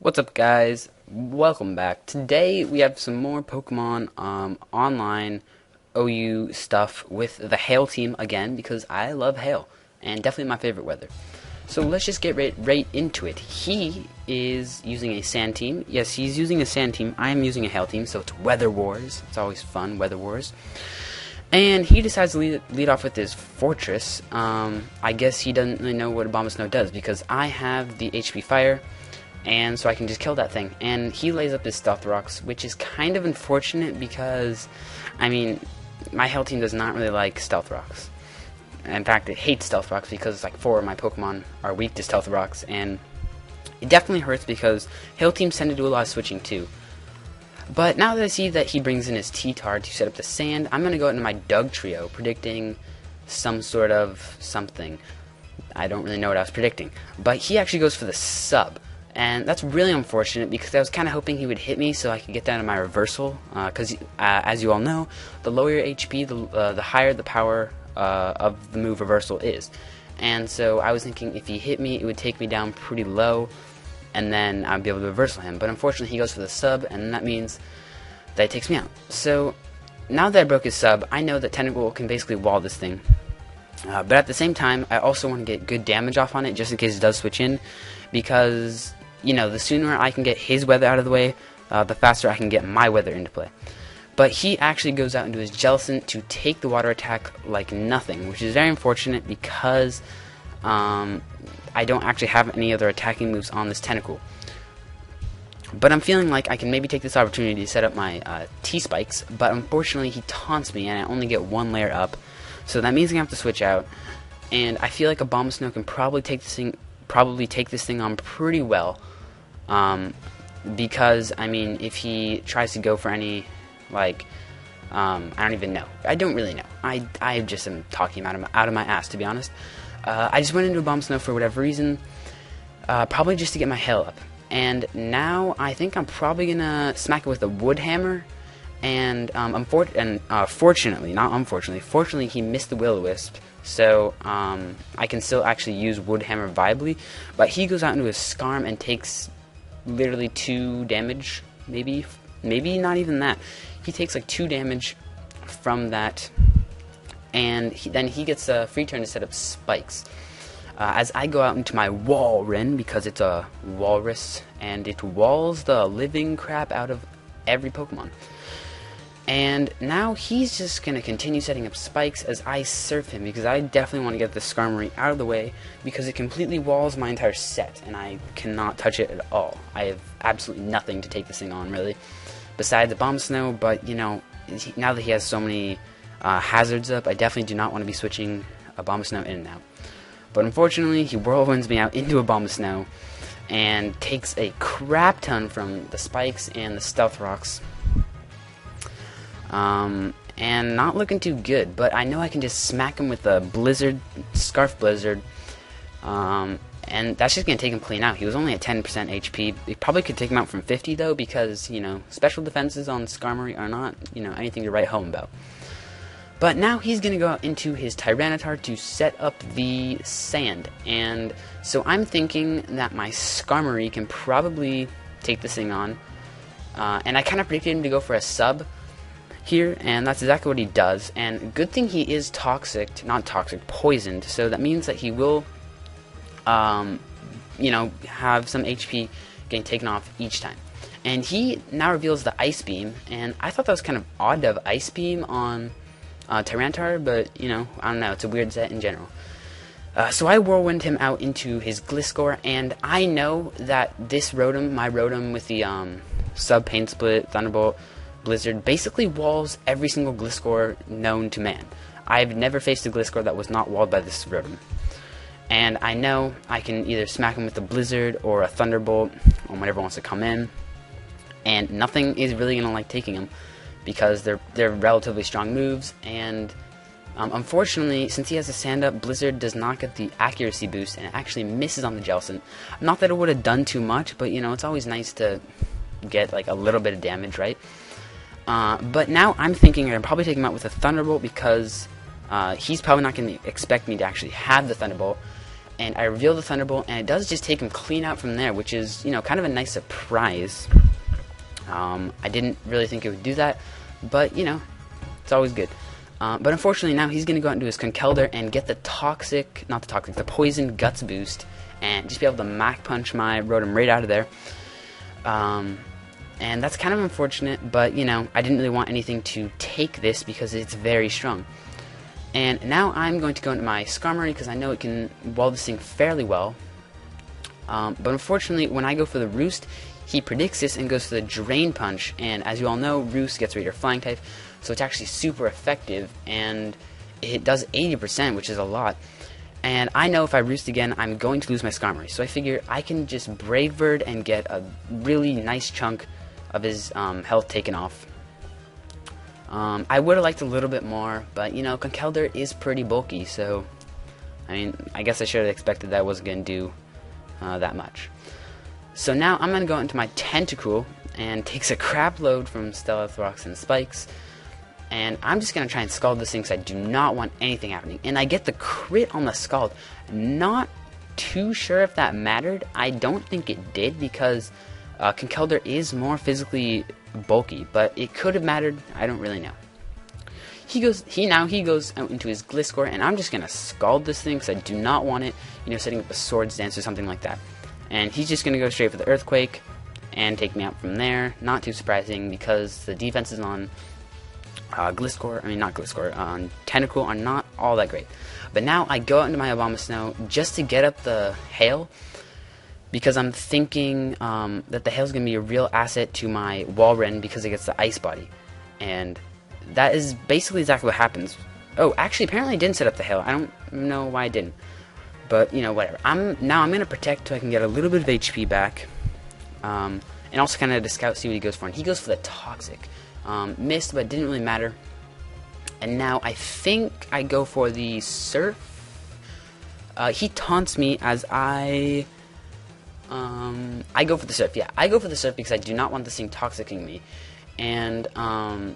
What's up, guys? Welcome back. Today we have some more Pokemon online OU stuff with the Hail team again, because I love Hail and definitely my favorite weather. So let's just get right into it. He is using a Sand team. Yes, he's using a Sand team. I am using a Hail team, so it's Weather Wars. It's always fun, Weather Wars. And he decides to lead off with his Fortress. I guess he doesn't really know what Abomasnow does, because I have the HP Fire, and so I can just kill that thing. And he lays up his Stealth Rocks, which is kind of unfortunate because, I mean, my Hail team does not really like Stealth Rocks. In fact, it hates Stealth Rocks because like 4 of my Pokemon are weak to Stealth Rocks, and it definitely hurts because Hail teams tend to do a lot of switching too. But now that I see that he brings in his T-Tar to set up the Sand, I'm going to go into my Doug trio, predicting some sort of something. I don't really know what I was predicting. But he actually goes for the Sub. And that's really unfortunate because I was kind of hoping he would hit me so I could get down to my reversal. Because, as you all know, the lower your HP, the higher the power of the move reversal is. And so I was thinking if he hit me, it would take me down pretty low, and then I'd be able to reversal him. But unfortunately, he goes for the Sub, and that means that he takes me out. So now that I broke his Sub, I know that Tentacle can basically wall this thing. But at the same time, I also want to get good damage off on it, just in case it does switch in, because, you know, the sooner I can get his weather out of the way, the faster I can get my weather into play. But he actually goes out into his Jellicent to take the water attack like nothing, which is very unfortunate because I don't actually have any other attacking moves on this Tentacle. But I'm feeling like I can maybe take this opportunity to set up my T-Spikes, but unfortunately he taunts me and I only get one layer up, so that means I have to switch out. And I feel like Abomasnow can probably take this thing on pretty well, because, I mean, if he tries to go for any, like, I don't even know. I don't really know. I just am talking out of my ass, to be honest. I just went into Abomasnow for whatever reason, probably just to get my Hail up. And now I think I'm probably gonna smack it with a Wood Hammer. And fortunately, not unfortunately, fortunately he missed the Will-O-Wisp, so I can still actually use Wood Hammer viably. But he goes out into his Scarm and takes literally 2 damage, maybe not even that. He takes like 2 damage from that, and then he gets a free turn to set up Spikes. As I go out into my Walrein, because it's a walrus, and it walls the living crap out of every Pokemon. And now he's just going to continue setting up Spikes as I surf him, because I definitely want to get the Skarmory out of the way, because it completely walls my entire set, and I cannot touch it at all. I have absolutely nothing to take this thing on, really, besides Abomasnow. But, you know, now that he has so many hazards up, I definitely do not want to be switching Abomasnow in and out. But unfortunately, he whirlwinds me out into Abomasnow, and takes a crap ton from the Spikes and the Stealth Rocks. And not looking too good, but I know I can just smack him with a Blizzard, Scarf Blizzard, and that's just going to take him clean out. He was only at 10% HP. It probably could take him out from 50, though, because, you know, special defenses on Skarmory are not, you know, anything to write home about. But now he's going to go out into his Tyranitar to set up the Sand, and so I'm thinking that my Skarmory can probably take this thing on, and I kind of predicted him to go for a Sub here, and that's exactly what he does. And good thing he is poisoned, so that means that he will, you know, have some HP getting taken off each time. And he now reveals the Ice Beam, and I thought that was kind of odd to have Ice Beam on Tyranitar, but, you know, I don't know, it's a weird set in general. So I Whirlwind him out into his Gliscor, and I know that this Rotom, my Rotom with the Sub, Pain Split, Thunderbolt, Blizzard, basically walls every single Gliscor known to man. I've never faced a Gliscor that was not walled by this Rotom. And I know I can either smack him with a Blizzard or a Thunderbolt, or whatever wants to come in, and nothing is really going to like taking him, because they're relatively strong moves. And unfortunately, since he has a Sand up, Blizzard does not get the accuracy boost, and it actually misses on the Jellicent. Not that it would have done too much, but, you know, it's always nice to get like a little bit of damage, right? But now I'm thinking I'd probably take him out with a Thunderbolt, because he's probably not going to expect me to actually have the Thunderbolt. and I reveal the Thunderbolt, and it does just take him clean out from there, which is, kind of a nice surprise. I didn't really think it would do that, but, it's always good. But unfortunately, now he's going to go out and do his Conkeldurr and get the the Poison Guts boost, and just be able to Mach Punch my Rotom right out of there. And that's kind of unfortunate, but, I didn't really want anything to take this because it's very strong. And now I'm going to go into my Skarmory because I know it can wall this thing fairly well. But unfortunately, when I go for the Roost, he predicts this and goes for the Drain Punch. And as you all know, Roost gets rid of your Flying type, so it's actually super effective. And it does 80%, which is a lot. And I know if I Roost again, I'm going to lose my Skarmory. So I figure I can just Brave Bird and get a really nice chunk of his health taken off. I would have liked a little bit more, but, Conkeldurr is pretty bulky, so, I guess I should have expected that I wasn't going to do that much. So now I'm going to go into my Tentacruel, and takes a crap load from Stellathrox and Spikes, and I'm just going to try and Scald this thing because I do not want anything happening. And I get the crit on the Scald. Not too sure if that mattered. I don't think it did, because Conkeldurr is more physically bulky, but it could have mattered. I don't really know. He goes out into his Gliscor, and I'm just gonna Scald this thing because I do not want it, setting up a Swords Dance or something like that. And he's just gonna go straight for the Earthquake and take me out from there. Not too surprising because the defenses on on Tentacruel are not all that great. But now I go out into my Abomasnow just to get up the Hail, because I'm thinking that the Hail's going to be a real asset to my Walrein because it gets the Ice Body. And that is basically exactly what happens. Oh, actually, apparently I didn't set up the Hail. I don't know why I didn't. But, whatever. I'm going to Protect so I can get a little bit of HP back. And also kind of to scout, see what he goes for. And he goes for the Toxic. Missed, but it didn't really matter. And now I think I go for the Surf. He taunts me as I go for the Surf. Yeah, I go for the Surf because I do not want this thing toxicking me. And not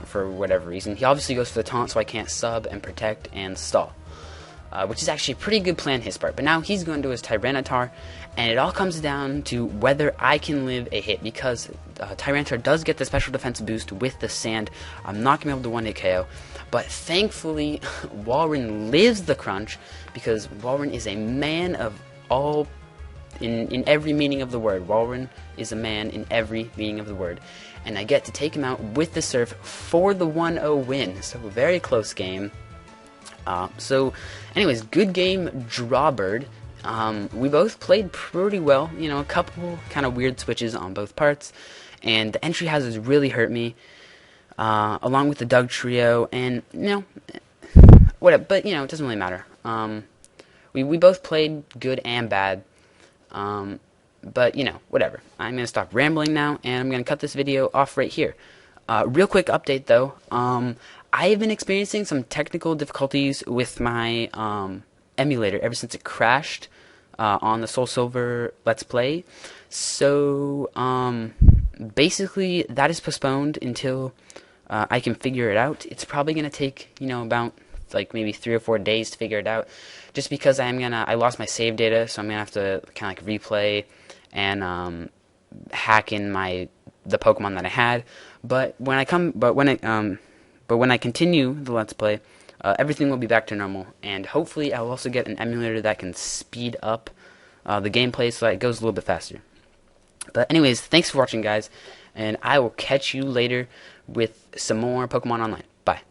for whatever reason, he obviously goes for the Taunt, so I can't sub and Protect and stall, which is actually a pretty good plan his part. But now he's going to his Tyranitar, and it all comes down to whether I can live a hit, because Tyranitar does get the special defense boost with the Sand. I'm not going to be able to one-hit KO. But thankfully, Walrein lives the crunch, because Walrein is a man of all, in every meaning of the word. Walrein is a man in every meaning of the word. And I get to take him out with the Surf for the 1-0 win. So, very close game. So, anyways, good game, Drawbird. We both played pretty well. A couple kind of weird switches on both parts. And the entry hazards really hurt me, along with the Doug Trio. And, whatever. But, it doesn't really matter. We both played good and bad. But, whatever. I'm going to stop rambling now, and I'm going to cut this video off right here. Real quick update, though. I have been experiencing some technical difficulties with my emulator ever since it crashed on the Soul Silver Let's Play. So, basically, that is postponed until I can figure it out. It's probably going to take, about maybe 3 or 4 days to figure it out, just because I lost my save data, so I'm gonna have to kind of replay and hack in the Pokemon that I had. But when I continue the Let's Play, everything will be back to normal, and hopefully I'll also get an emulator that can speed up the gameplay so that it goes a little bit faster. But anyways, thanks for watching, guys, and I will catch you later with some more Pokemon Online. Bye.